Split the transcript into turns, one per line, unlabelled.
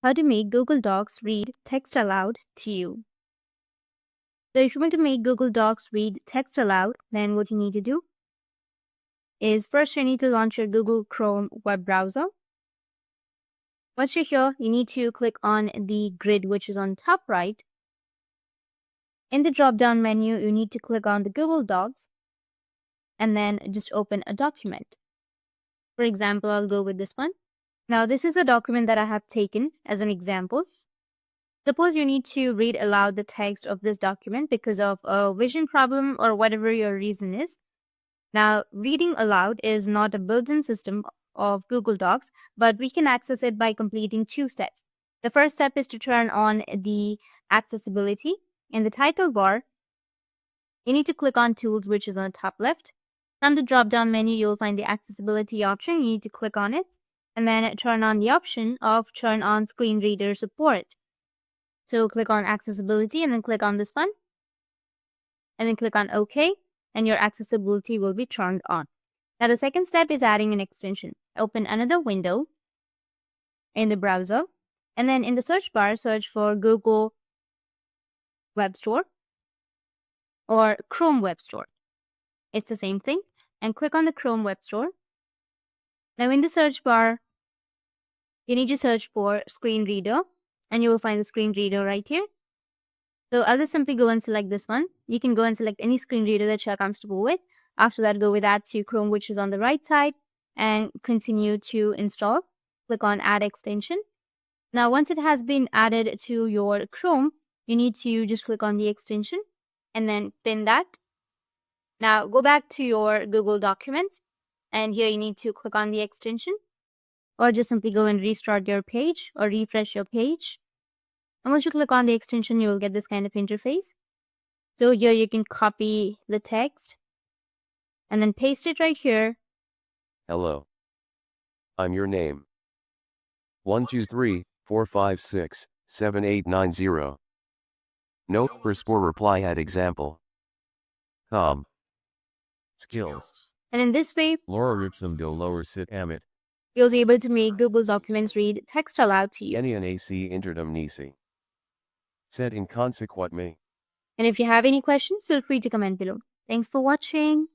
How to make Google Docs read text aloud to you. So if you want to make Google Docs read text aloud, then what you need to do is first you need to launch your Google Chrome web browser. Once you're here, you need to click on the grid which is on top right. In the drop-down menu, you need to click on the Google Docs and then just open a document. For example, I'll go with this one. Now, this is a document that I have taken as an example. Suppose you need to read aloud the text of this document because of a vision problem or whatever your reason is. Now, reading aloud is not a built-in system of Google Docs, but we can access it by completing two steps. The first step is to turn on the accessibility. In the title bar, you need to click on Tools, which is on the top left. From the drop-down menu, you'll find the accessibility option. You need to click on it and then turn on the option of turn on screen reader support. So click on accessibility and then click on this one and then click on OK, and your accessibility will be turned on. Now the second step is adding an extension. Open another window in the browser and then in the search bar, search for Google Web Store or Chrome Web Store. It's the same thing, and click on the Chrome Web Store. Now in the search bar, you need to search for screen reader and you will find the screen reader right here. So I'll just simply go and select this one. You can go and select any screen reader that you're comfortable with. After that, go with Add to Chrome, which is on the right side, and continue to install. Click on Add Extension. Now, once it has been added to your Chrome, you need to just click on the extension and then pin that. Now, go back to your Google Documents, and here you need to click on the extension, or just simply go and restart your page or refresh your page. And once you click on the extension, you will get this kind of interface. So here you can copy the text and then paste it right here.
Hello. I'm your name. 12345678890. Note per spore reply at example. Skills.
And in this way,
Laura Ripsum do lower sit amit.
you'll be able to make Google Documents read text aloud to you.
NENAC interdom nisi. Said inconsequent me.
And if you have any questions, feel free to comment below. Thanks for watching.